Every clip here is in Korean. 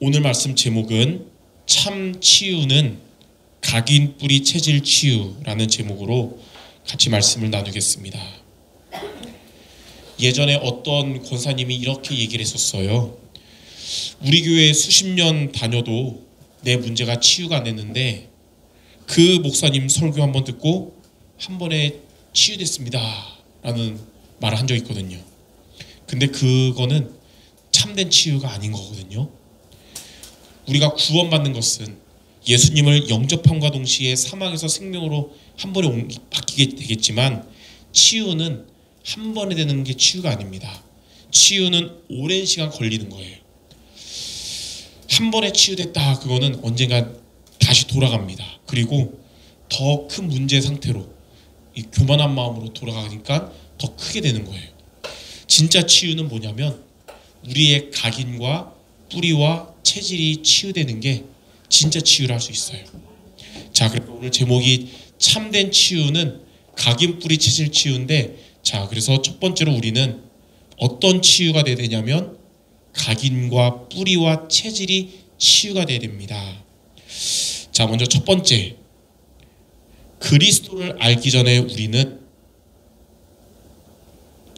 오늘 말씀 제목은 참 치유는 각인 뿌리 체질 치유라는 제목으로 같이 말씀을 나누겠습니다. 예전에 어떤 권사님이 이렇게 얘기를 했었어요. 우리 교회에 수십 년 다녀도 내 문제가 치유가 안 됐는데 그 목사님 설교 한번 듣고 한 번에 치유됐습니다 라는 말을 한 적이 있거든요. 근데 그거는 참된 치유가 아닌 거거든요. 우리가 구원받는 것은 예수님을 영접함과 동시에 사망에서 생명으로 한 번에 바뀌게 되겠지만, 치유는 한 번에 되는 게 치유가 아닙니다. 치유는 오랜 시간 걸리는 거예요. 한 번에 치유됐다 그거는 언젠가 다시 돌아갑니다. 그리고 더 큰 문제 상태로, 이 교만한 마음으로 돌아가니까 더 크게 되는 거예요. 진짜 치유는 뭐냐면 우리의 각인과 뿌리와 체질이 치유되는 게 진짜 치유를 할 수 있어요. 자, 그래서 오늘 제목이 참된 치유는 각인 뿌리 체질 치유인데, 자, 그래서 첫 번째로 우리는 어떤 치유가 돼야 되냐면 각인과 뿌리와 체질이 치유가 돼야 됩니다. 자, 먼저 첫 번째, 그리스도를 알기 전에 우리는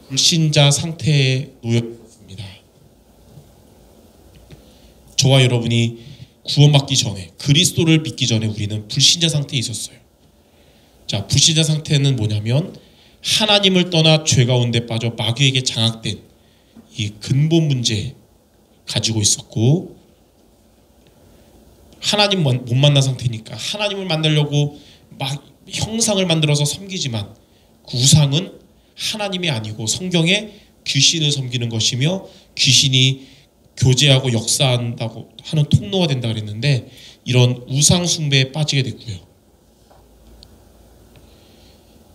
불신자 상태에 놓여 있습니다. 저와 여러분이 구원받기 전에, 그리스도를 믿기 전에 우리는 불신자 상태에 있었어요. 자, 불신자 상태는 뭐냐면 하나님을 떠나 죄 가운데 빠져 마귀에게 장악된 이 근본 문제 가지고 있었고, 하나님 못 만난 상태니까 하나님을 만나려고 막 형상을 만들어서 섬기지만 그 우상은 하나님이 아니고 성경에 귀신을 섬기는 것이며 귀신이 교제하고 역사한다고 하는 통로가 된다 그랬는데, 이런 우상 숭배에 빠지게 됐고요.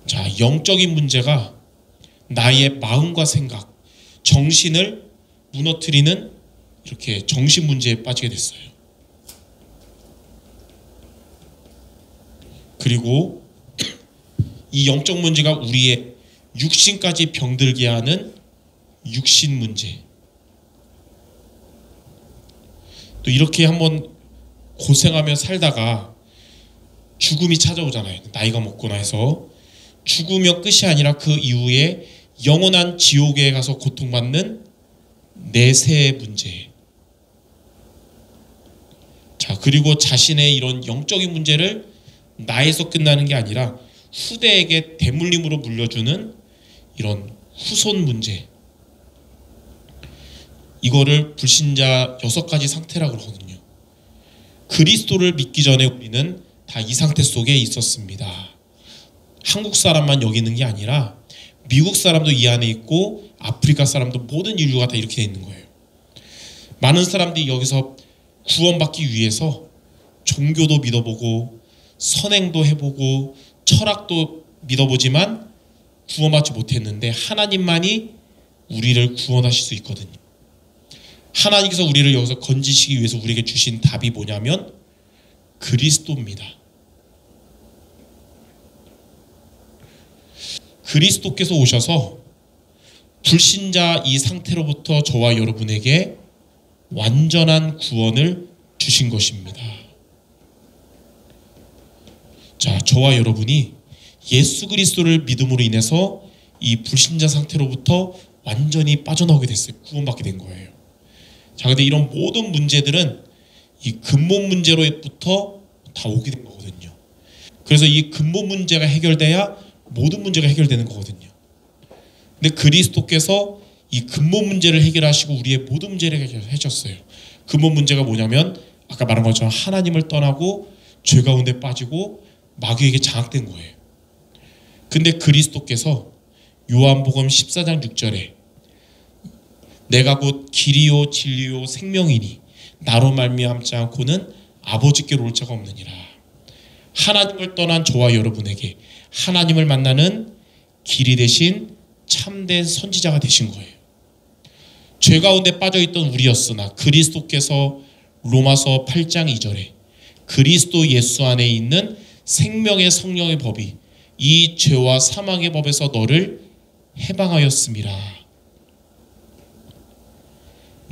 자, 영적인 문제가 나의 마음과 생각, 정신을 무너뜨리는 이렇게 정신 문제에 빠지게 됐어요. 그리고 이 영적 문제가 우리의 육신까지 병들게 하는 육신 문제. 또 이렇게 한번 고생하며 살다가 죽음이 찾아오잖아요. 나이가 먹거나 해서 죽으면 끝이 아니라 그 이후에 영원한 지옥에 가서 고통받는 내세의 문제. 자, 그리고 자신의 이런 영적인 문제를 나에서 끝나는 게 아니라 후대에게 대물림으로 물려주는 이런 후손 문제. 이거를 불신자 6가지 상태라고 그러거든요. 그리스도를 믿기 전에 우리는 다 이 상태 속에 있었습니다. 한국 사람만 여기 있는 게 아니라 미국 사람도 이 안에 있고 아프리카 사람도, 모든 인류가 다 이렇게 돼 있는 거예요. 많은 사람들이 여기서 구원받기 위해서 종교도 믿어보고 선행도 해보고 철학도 믿어보지만 구원받지 못했는데, 하나님만이 우리를 구원하실 수 있거든요. 하나님께서 우리를 여기서 건지시기 위해서 우리에게 주신 답이 뭐냐면 그리스도입니다. 그리스도께서 오셔서 불신자 이 상태로부터 저와 여러분에게 완전한 구원을 주신 것입니다. 자, 저와 여러분이 예수 그리스도를 믿음으로 인해서 이 불신자 상태로부터 완전히 빠져나오게 됐어요. 구원받게 된 거예요. 자, 근데 이런 모든 문제들은 이 근본 문제로부터 다 오게 된 거거든요. 그래서 이 근본 문제가 해결돼야 모든 문제가 해결되는 거거든요. 근데 그리스도께서 이 근본 문제를 해결하시고 우리의 모든 문제를 해결하셨어요. 근본 문제가 뭐냐면 아까 말한 것처럼 하나님을 떠나고 죄 가운데 빠지고 마귀에게 장악된 거예요. 근데 그리스도께서 요한복음 14장 6절에 내가 곧 길이요 진리요 생명이니 나로 말미암지 않고는 아버지께로 올 자가 없느니라. 하나님을 떠난 저와 여러분에게 하나님을 만나는 길이 되신 참된 선지자가 되신 거예요. 죄 가운데 빠져있던 우리였으나 그리스도께서 로마서 8장 2절에 그리스도 예수 안에 있는 생명의 성령의 법이 이 죄와 사망의 법에서 너를 해방하였음이라.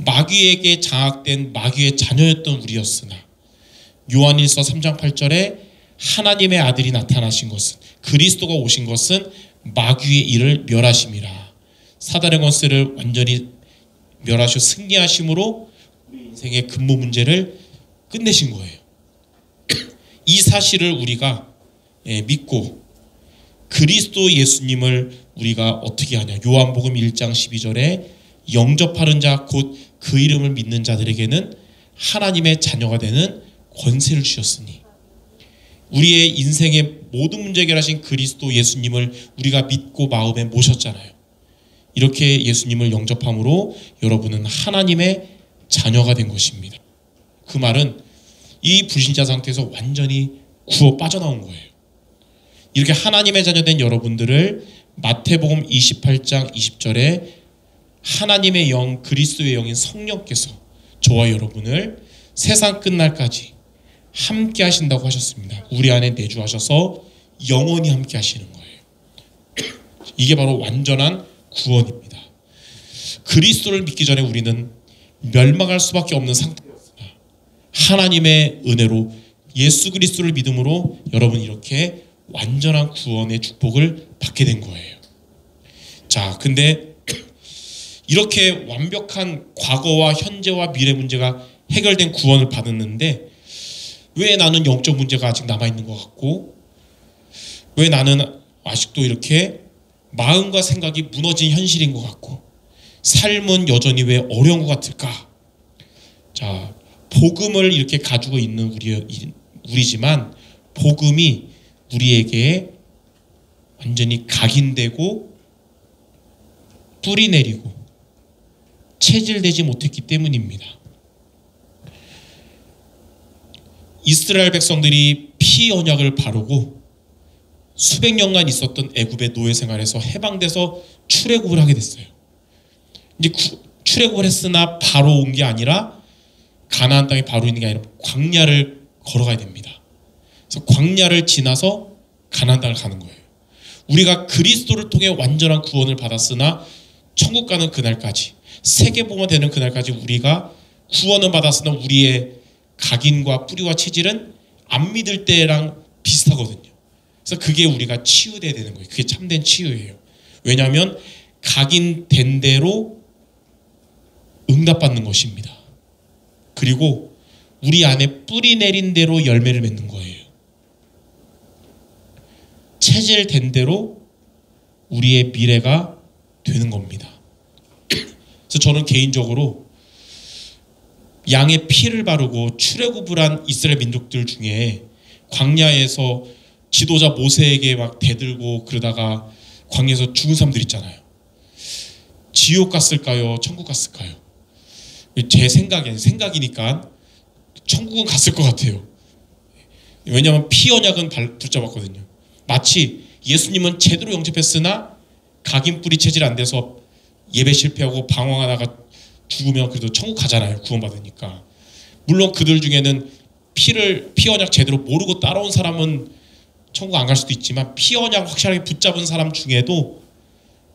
마귀에게 장악된 마귀의 자녀였던 우리였으나 요한일서 3장 8절에 하나님의 아들이 나타나신 것은, 그리스도가 오신 것은 마귀의 일을 멸하심이라. 사단의 권세를 완전히 멸하시고 승리하심으로 우리 인생의 근본 문제를 끝내신 거예요. 이 사실을 우리가 믿고 그리스도 예수님을 우리가 어떻게 하냐. 요한복음 1장 12절에 영접하는 자 곧 그 이름을 믿는 자들에게는 하나님의 자녀가 되는 권세를 주셨으니, 우리의 인생의 모든 문제 해결하신 그리스도 예수님을 우리가 믿고 마음에 모셨잖아요. 이렇게 예수님을 영접함으로 여러분은 하나님의 자녀가 된 것입니다. 그 말은 이 불신자 상태에서 완전히 구워 빠져나온 거예요. 이렇게 하나님의 자녀 된 여러분들을 마태복음 28장 20절에 하나님의 영, 그리스도의 영인 성령께서 저와 여러분을 세상 끝날까지 함께 하신다고 하셨습니다. 우리 안에 내주하셔서 영원히 함께 하시는 거예요. 이게 바로 완전한 구원입니다. 그리스도를 믿기 전에 우리는 멸망할 수밖에 없는 상태였으나 하나님의 은혜로 예수 그리스도를 믿음으로 여러분 이렇게 완전한 구원의 축복을 받게 된 거예요. 자, 근데 이렇게 완벽한 과거와 현재와 미래 문제가 해결된 구원을 받았는데 왜 나는 영적 문제가 아직 남아있는 것 같고, 왜 나는 아직도 이렇게 마음과 생각이 무너진 현실인 것 같고, 삶은 여전히 왜 어려운 것 같을까? 자, 복음을 이렇게 가지고 있는 우리지만 복음이 우리에게 완전히 각인되고 뿌리 내리고 체질되지 못했기 때문입니다. 이스라엘 백성들이 피 언약을 바르고 수백 년간 있었던 애굽의 노예 생활에서 해방돼서 출애굽을 하게 됐어요. 이제 출애굽을 했으나 바로 온 게 아니라 가나안 땅에 바로 있는 게 아니라 광야를 걸어가야 됩니다. 그래서 광야를 지나서 가나안 땅을 가는 거예요. 우리가 그리스도를 통해 완전한 구원을 받았으나 천국 가는 그날까지, 세계복음화 되는 그날까지 우리가 구원을 받았으나 우리의 각인과 뿌리와 체질은 안 믿을 때랑 비슷하거든요. 그래서 그게 우리가 치유돼야 되는 거예요. 그게 참된 치유예요. 왜냐하면 각인된 대로 응답받는 것입니다. 그리고 우리 안에 뿌리 내린 대로 열매를 맺는 거예요. 체질된 대로 우리의 미래가 되는 겁니다. 그래서 저는 개인적으로 양의 피를 바르고 출애굽을 한 이스라엘 민족들 중에 광야에서 지도자 모세에게 막 대들고 그러다가 광야에서 죽은 사람들 있잖아요. 지옥 갔을까요? 천국 갔을까요? 제 생각이니까 천국은 갔을 것 같아요. 왜냐하면 피 언약은 붙잡았거든요. 마치 예수님은 제대로 영접했으나 각인 뿌리 체질 안 돼서 예배 실패하고 방황하다가 죽으면 그래도 천국 가잖아요. 구원받으니까. 물론 그들 중에는 피 언약 제대로 모르고 따라온 사람은 천국 안 갈 수도 있지만 피 언약 확실하게 붙잡은 사람 중에도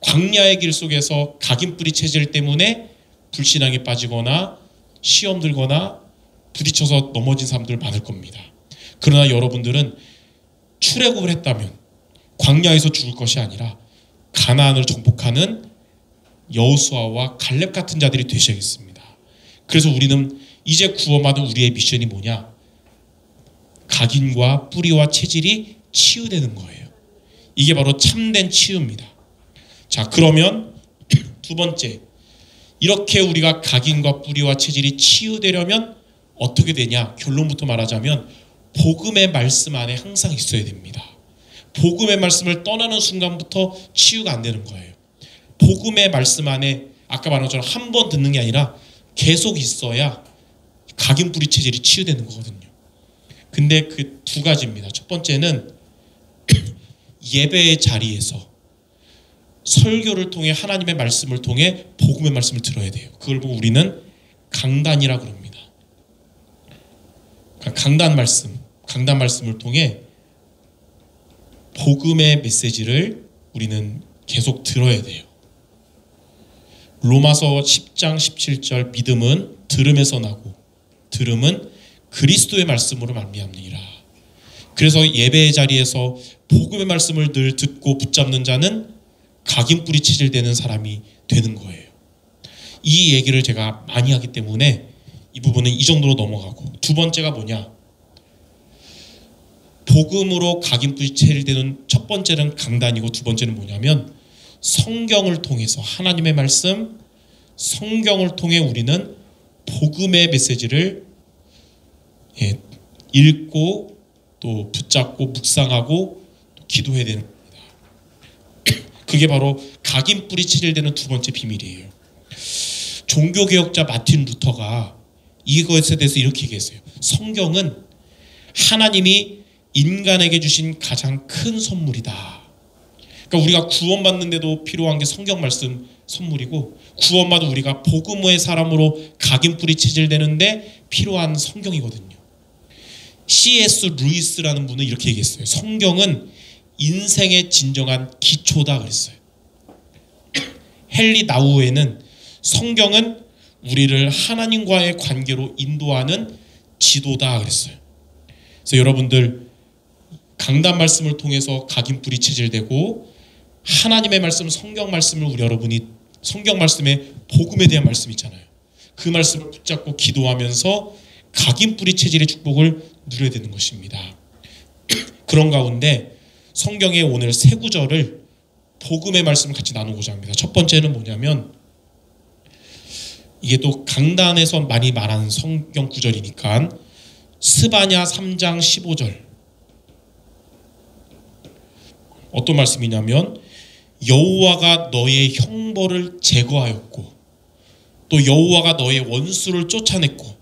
광야의 길 속에서 각인 뿌리 체질 때문에 불신앙에 빠지거나 시험 들거나 부딪혀서 넘어진 사람들 많을 겁니다. 그러나 여러분들은 출애굽을 했다면 광야에서 죽을 것이 아니라 가나안을 정복하는 여호수아와 갈렙 같은 자들이 되셔야겠습니다. 그래서 우리는 이제 구원받은 우리의 미션이 뭐냐? 각인과 뿌리와 체질이 치유되는 거예요. 이게 바로 참된 치유입니다. 자, 그러면 두 번째, 이렇게 우리가 각인과 뿌리와 체질이 치유되려면 어떻게 되냐? 결론부터 말하자면 복음의 말씀 안에 항상 있어야 됩니다. 복음의 말씀을 떠나는 순간부터 치유가 안 되는 거예요. 복음의 말씀 안에 아까 말한 것처럼 한 번 듣는 게 아니라 계속 있어야 각인 뿌리 체질이 치유되는 거거든요. 근데 그 두 가지입니다. 첫 번째는 예배의 자리에서 설교를 통해 하나님의 말씀을 통해 복음의 말씀을 들어야 돼요. 그걸 보고 우리는 강단이라고 그럽니다. 강단 말씀을 통해 복음의 메시지를 우리는 계속 들어야 돼요. 로마서 10장 17절 믿음은 들음에서 나고 들음은 그리스도의 말씀으로 말미암느니라. 그래서 예배의 자리에서 복음의 말씀을 늘 듣고 붙잡는 자는 각인뿌리 체질되는 사람이 되는 거예요. 이 얘기를 제가 많이 하기 때문에 이 부분은 이 정도로 넘어가고, 두 번째가 뭐냐, 복음으로 각인뿌리 체질되는 첫 번째는 강단이고, 두 번째는 뭐냐면 성경을 통해서 하나님의 말씀, 성경을 통해 우리는 복음의 메시지를 읽고 또 붙잡고 묵상하고 또 기도해야 되는 겁니다. 그게 바로 각인뿌리 체질되는 두 번째 비밀이에요. 종교개혁자 마틴 루터가 이것에 대해서 이렇게 얘기했어요. 성경은 하나님이 인간에게 주신 가장 큰 선물이다. 그러니까 우리가 구원받는데도 필요한 게 성경 말씀 선물이고, 구원받은 우리가 복음의 사람으로 각인뿌리 체질되는데 필요한 성경이거든요. C.S. 루이스라는 분은 이렇게 얘기했어요. 성경은 인생의 진정한 기초다 그랬어요. 헨리 나우에는 성경은 우리를 하나님과의 관계로 인도하는 지도다 그랬어요. 그래서 여러분들 강단 말씀을 통해서 각인뿌리 체질되고, 하나님의 말씀, 성경 말씀을 우리 여러분이 성경 말씀의 복음에 대한 말씀 있잖아요. 그 말씀을 붙잡고 기도하면서 각인뿌리 체질의 축복을 누려야 되는 것입니다. 그런 가운데 성경의 오늘 세 구절을 복음의 말씀을 같이 나누고자 합니다. 첫 번째는 뭐냐면, 이게 또 강단에서 많이 말하는 성경 구절이니까 스바냐 3장 15절 어떤 말씀이냐면, 여호와가 너의 형벌을 제거하였고 또 여호와가 너의 원수를 쫓아냈고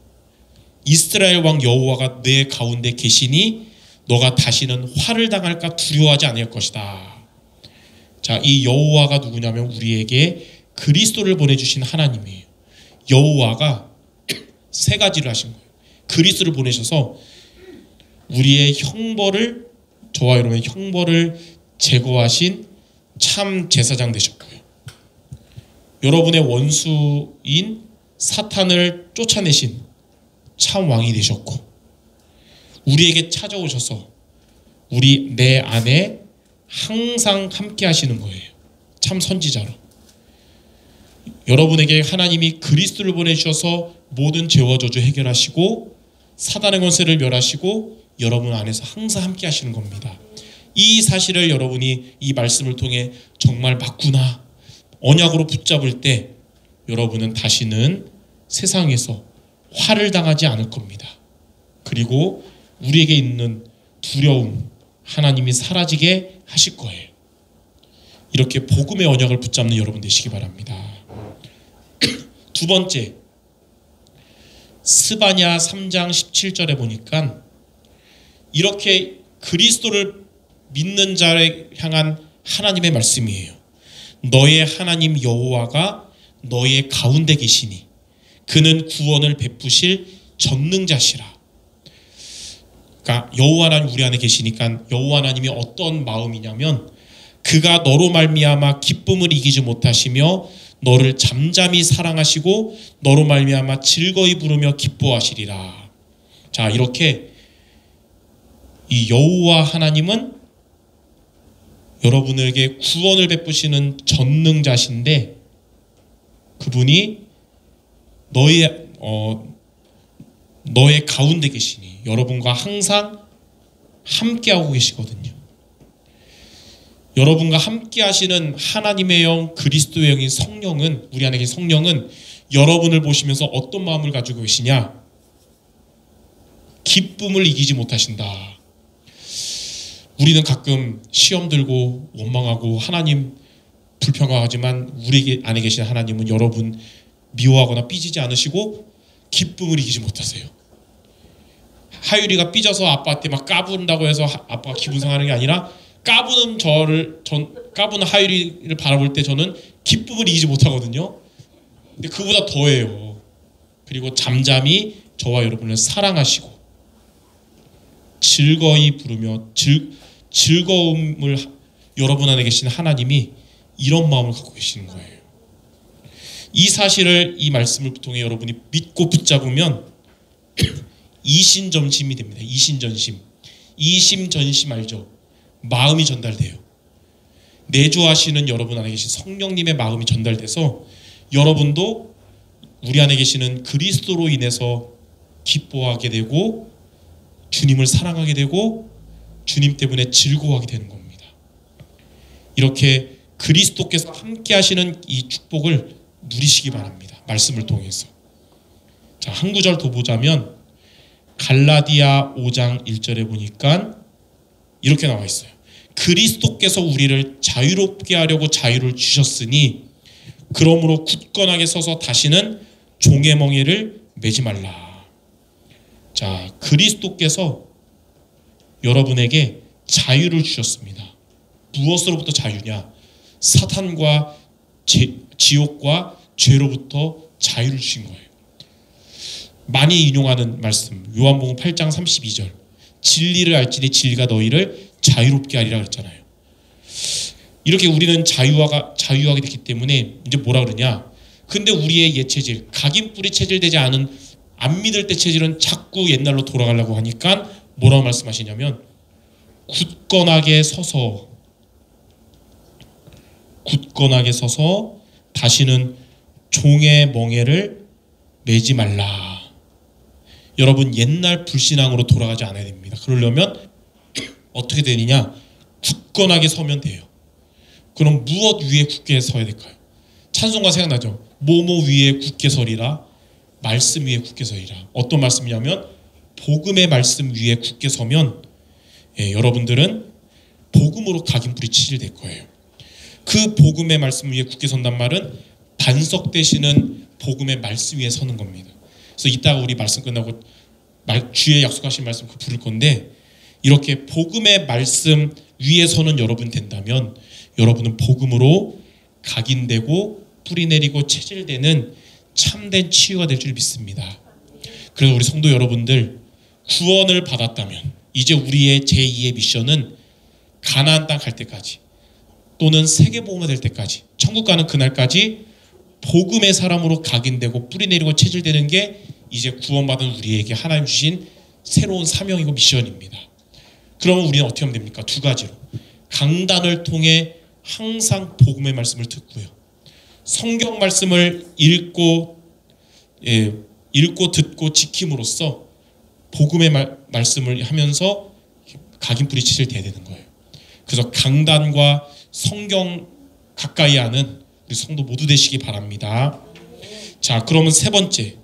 이스라엘 왕 여호와가 내 가운데 계시니 너가 다시는 화를 당할까 두려워하지 않을 것이다. 자, 이 여호와가 누구냐면 우리에게 그리스도를 보내주신 하나님이에요. 여호와가 세 가지를 하신 거예요. 그리스도를 보내셔서 우리의 형벌을, 저와 여러분의 형벌을 제거하신 참 제사장 되셨고요. 여러분의 원수인 사탄을 쫓아내신 참 왕이 되셨고, 우리에게 찾아오셔서 내 안에 항상 함께 하시는 거예요. 참 선지자로. 여러분에게 하나님이 그리스도를 보내주셔서 모든 죄와 저주 해결하시고 사단의 권세를 멸하시고 여러분 안에서 항상 함께 하시는 겁니다. 이 사실을 여러분이 이 말씀을 통해 정말 맞구나, 언약으로 붙잡을 때 여러분은 다시는 세상에서 화를 당하지 않을 겁니다. 그리고 우리에게 있는 두려움, 하나님이 사라지게 하실 거예요. 이렇게 복음의 언약을 붙잡는 여러분 되시기 바랍니다. 두 번째, 스바냐 3장 17절에 보니까 이렇게 그리스도를 믿는 자를 향한 하나님의 말씀이에요. 너의 하나님 여호와가 너의 가운데 계시니 그는 구원을 베푸실 전능자시라. 그러니까 여호와 하나님 우리 안에 계시니까 여호와 하나님이 어떤 마음이냐면, 그가 너로 말미암아 기쁨을 이기지 못하시며 너를 잠잠히 사랑하시고 너로 말미암아 즐거이 부르며 기뻐하시리라. 자, 이렇게 이 여호와 하나님은 여러분에게 구원을 베푸시는 전능자신데, 그분이 너의 가운데 계시니 여러분과 항상 함께하고 계시거든요. 여러분과 함께 하시는 하나님의 영, 그리스도의 영인 성령은, 우리 안에 계신 성령은 여러분을 보시면서 어떤 마음을 가지고 계시냐? 기쁨을 이기지 못하신다. 우리는 가끔 시험 들고 원망하고 하나님 불평하지만 우리 안에 계신 하나님은 여러분 미워하거나 삐지지 않으시고 기쁨을 이기지 못하세요. 하율이가 삐져서 아빠한테 막 까부른다고 해서 아빠가 기분 상하는 게 아니라, 까부는 까부는 하율이를 바라볼 때 저는 기쁨을 이기지 못하거든요. 근데 그보다 더해요. 그리고 잠잠히 저와 여러분을 사랑하시고 즐거이 부르며 즐거움을 여러분 안에 계신 하나님이 이런 마음을 갖고 계시는 거예요. 이 사실을 이 말씀을 통해 여러분이 믿고 붙잡으면 이신전심이 됩니다. 이신전심. 이심전심 알죠? 마음이 전달돼요. 내주하시는 여러분 안에 계신 성령님의 마음이 전달돼서 여러분도 우리 안에 계시는 그리스도로 인해서 기뻐하게 되고 주님을 사랑하게 되고 주님 때문에 즐거워하게 되는 겁니다. 이렇게 그리스도께서 함께 하시는 이 축복을 누리시기 바랍니다. 말씀을 통해서. 자, 한 구절 더 보자면 갈라디아 5장 1절에 보니까 이렇게 나와 있어요. 그리스도께서 우리를 자유롭게 하려고 자유를 주셨으니 그러므로 굳건하게 서서 다시는 종의 멍에를 매지 말라. 자, 그리스도께서 여러분에게 자유를 주셨습니다. 무엇으로부터 자유냐? 사탄과 지옥과 죄로부터 자유를 주신 거예요. 많이 인용하는 말씀 요한복음 8장 32절 진리를 알지니 진리가 너희를 자유롭게 하리라 그랬잖아요. 이렇게 우리는 자유하게 됐기 때문에 이제 뭐라 그러냐? 근데 우리의 옛 체질, 각인뿌리 체질되지 않은 안 믿을 때 체질은 자꾸 옛날로 돌아가려고 하니까 뭐라고 말씀하시냐면 굳건하게 서서 다시는 종의 멍에를 매지 말라. 여러분 옛날 불신앙으로 돌아가지 않아야 됩니다. 그러려면 어떻게 되느냐? 굳건하게 서면 돼요. 그럼 무엇 위에 굳게 서야 될까요? 찬송가 생각나죠? 뭐뭐 위에 굳게 서리라. 말씀 위에 굳게 서리라. 어떤 말씀이냐면 복음의 말씀 위에 굳게 서면 여러분들은 복음으로 각인뿌리 치질될 거예요. 그 복음의 말씀 위에 굳게 선단 말은 반석되시는 복음의 말씀 위에 서는 겁니다. 그래서 이따가 우리 말씀 끝나고 주의 약속하신 말씀 부를 건데 이렇게 복음의 말씀 위에 서는 여러분 된다면 여러분은 복음으로 각인되고 뿌리내리고 체질되는 참된 치유가 될 줄 믿습니다. 그래서 우리 성도 여러분들 구원을 받았다면 이제 우리의 제2의 미션은 가나안 땅 갈 때까지 또는 세계복음화 될 때까지 천국 가는 그날까지 복음의 사람으로 각인되고 뿌리내리고 체질되는 게 이제 구원받은 우리에게 하나님 주신 새로운 사명이고 미션입니다. 그러면 우리는 어떻게 하면 됩니까? 두 가지로 강단을 통해 항상 복음의 말씀을 듣고요. 성경 말씀을 읽고 듣고 지킴으로써 복음의 말씀을 하면서 각인뿌리 체질돼야 되는 거예요. 그래서 강단과 성경 가까이 하는 우리 성도 모두 되시기 바랍니다. 자, 그러면 세 번째,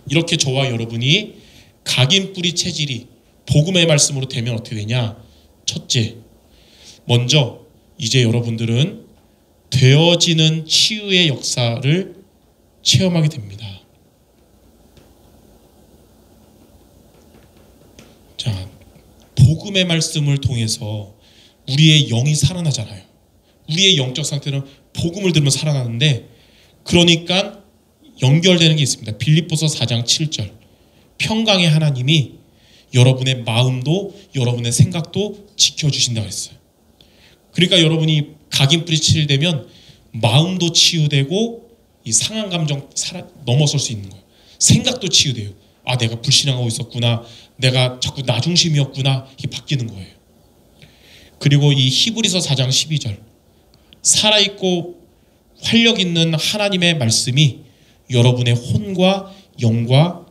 이렇게 저와 여러분이 각인뿌리 체질이 복음의 말씀으로 되면 어떻게 되냐? 첫째, 먼저 이제 여러분들은 되어지는 치유의 역사를 체험하게 됩니다. 자, 복음의 말씀을 통해서 우리의 영이 살아나잖아요. 우리의 영적 상태는 복음을 들으면 살아나는데 그러니까 연결되는 게 있습니다. 빌립보서 4장 7절 평강의 하나님이 여러분의 마음도 여러분의 생각도 지켜주신다고 했어요. 그러니까 여러분이 각인뿌리 치유되면 마음도 치유되고 이 상한 감정 넘어설 수 있는 거예요. 생각도 치유돼요. 아, 내가 불신앙하고 있었구나. 내가 자꾸 나 중심이었구나. 이게 바뀌는 거예요. 그리고 이 히브리서 4장 12절 살아있고 활력 있는 하나님의 말씀이 여러분의 혼과 영과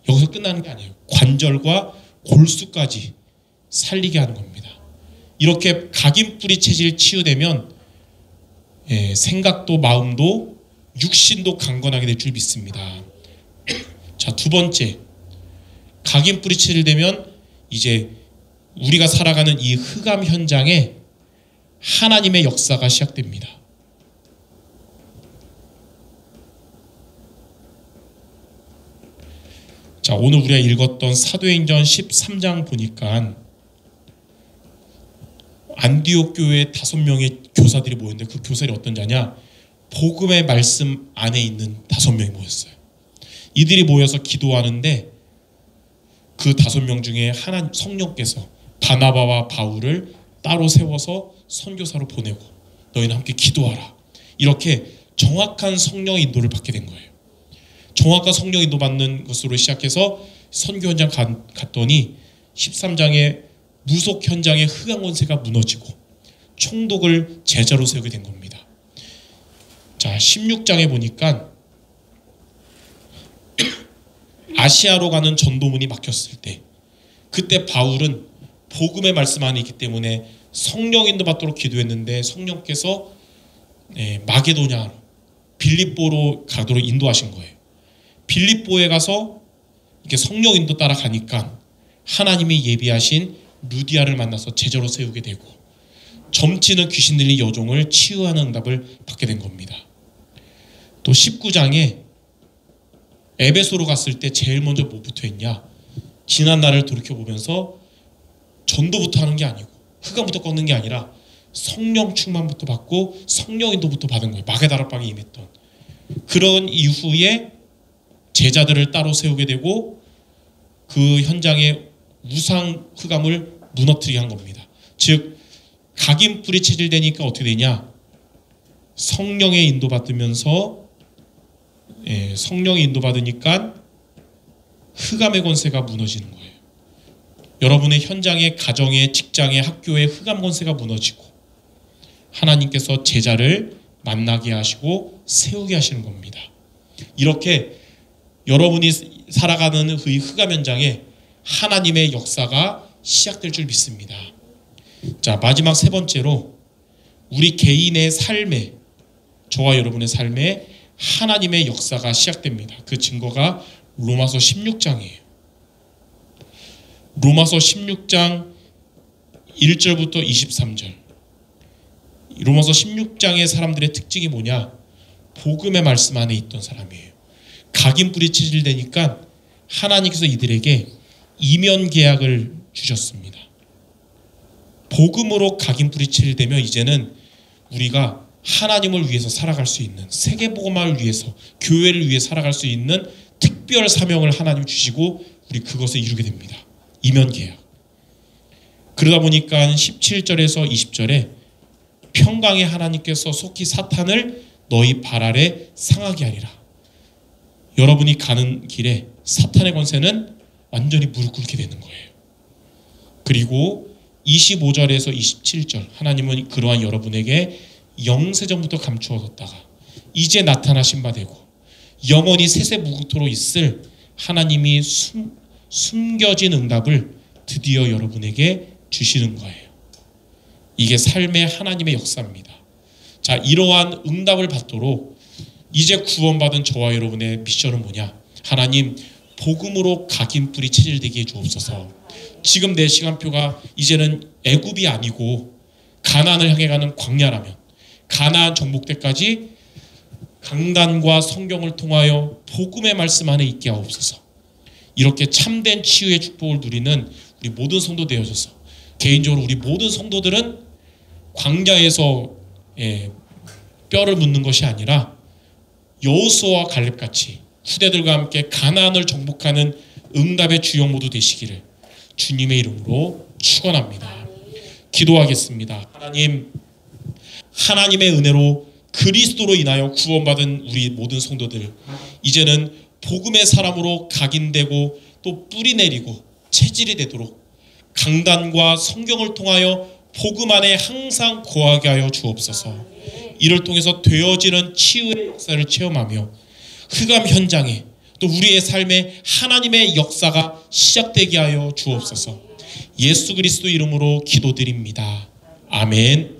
여기서 끝나는 게 아니에요. 관절과 골수까지 살리게 하는 겁니다. 이렇게 각인뿌리 체질 치유되면 생각도 마음도 육신도 강건하게 될 줄 믿습니다. 자, 두 번째, 각인뿌리 체질되면 이제 우리가 살아가는 이 흑암 현장에 하나님의 역사가 시작됩니다. 자, 오늘 우리가 읽었던 사도행전 13장 보니까 안디옥 교회에 5명의 교사들이 모였는데 그 교사들이 어떤 자냐? 복음의 말씀 안에 있는 5명이 모였어요. 이들이 모여서 기도하는데 그 5명 중에 성령께서 바나바와 바울을 따로 세워서 선교사로 보내고 너희는 함께 기도하라. 이렇게 정확한 성령의 인도를 받게 된 거예요. 정확한 성령 인도 받는 것으로 시작해서 선교 현장 갔더니 13장에 무속 현장의 흑암 권세가 무너지고 총독을 제자로 세우게 된 겁니다. 자, 16장에 보니까 아시아로 가는 전도문이 막혔을 때, 그때 바울은 복음의 말씀 안에 있기 때문에 성령 인도 받도록 기도했는데 성령께서 마게도냐 빌립보로 가도록 인도하신 거예요. 빌립보에 가서 이렇게 성령 인도 따라가니까 하나님이 예비하신 루디아를 만나서 제자로 세우게 되고 점치는 귀신 들린 여종을 치유하는 응답을 받게 된 겁니다. 또 19장에 에베소로 갔을 때 제일 먼저 뭐부터 했냐? 지난 날을 돌이켜보면서 전도부터 하는 게 아니고 흑암부터 꺾는 게 아니라 성령 충만부터 받고 성령 인도부터 받은 거예요. 마게다라방에 임했던. 그런 이후에 제자들을 따로 세우게 되고 그 현장에 우상 흑암을 무너뜨리게 한 겁니다. 즉 각인뿔이 체질되니까 어떻게 되냐? 성령의 인도 받으면서 성령의 인도 받으니까 흑암의 권세가 무너지는 거예요. 여러분의 현장에, 가정에, 직장에, 학교에 흑암 권세가 무너지고 하나님께서 제자를 만나게 하시고 세우게 하시는 겁니다. 이렇게 여러분이 살아가는 그 흑암 현장에 하나님의 역사가 시작될 줄 믿습니다. 자, 마지막 세 번째로 우리 개인의 삶에, 저와 여러분의 삶에 하나님의 역사가 시작됩니다. 그 증거가 로마서 16장이에요. 로마서 16장 1절부터 23절. 로마서 16장의 사람들의 특징이 뭐냐? 복음의 말씀 안에 있던 사람이에요. 각인뿔이 체질되니까 하나님께서 이들에게 이면 계약을 주셨습니다. 복음으로 각인뿔이 체질되면 이제는 우리가 하나님을 위해서 살아갈 수 있는, 세계복음화를 위해서, 교회를 위해 살아갈 수 있는 특별 사명을 하나님 주시고 우리 그것을 이루게 됩니다. 이면 계약. 그러다 보니까 17절에서 20절에 평강의 하나님께서 속히 사탄을 너희 발 아래 상하게 하리라. 여러분이 가는 길에 사탄의 권세는 완전히 무릎 꿇게 되는 거예요. 그리고 25절에서 27절 하나님은 그러한 여러분에게 영세전부터 감추어뒀다가 이제 나타나신 바 되고 영원히 세세무궁토로 있을 하나님이 숨겨진 응답을 드디어 여러분에게 주시는 거예요. 이게 삶의 하나님의 역사입니다. 자, 이러한 응답을 받도록 이제 구원받은 저와 여러분의 미션은 뭐냐? 하나님, 복음으로 각인뿔이 체질되게 해주옵소서. 지금 내 시간표가 이제는 애굽이 아니고 가나안을 향해 가는 광야라면 가나안 정복 때까지 강단과 성경을 통하여 복음의 말씀 안에 있게 하옵소서. 이렇게 참된 치유의 축복을 누리는 우리 모든 성도 되어져서 개인적으로 우리 모든 성도들은 광야에서 뼈를 묻는 것이 아니라 여호수아와 갈렙같이 후대들과 함께 가나안을 정복하는 응답의 주역 모두 되시기를 주님의 이름으로 축원합니다. 기도하겠습니다. 하나님, 하나님의 은혜로 그리스도로 인하여 구원받은 우리 모든 성도들, 이제는 복음의 사람으로 각인되고 또 뿌리 내리고 체질이 되도록 강단과 성경을 통하여 복음 안에 항상 거하게 하여 주옵소서. 이를 통해서 되어지는 치유의 역사를 체험하며 흑암 현장에 또 우리의 삶에 하나님의 역사가 시작되게 하여 주옵소서. 예수 그리스도 이름으로 기도드립니다. 아멘.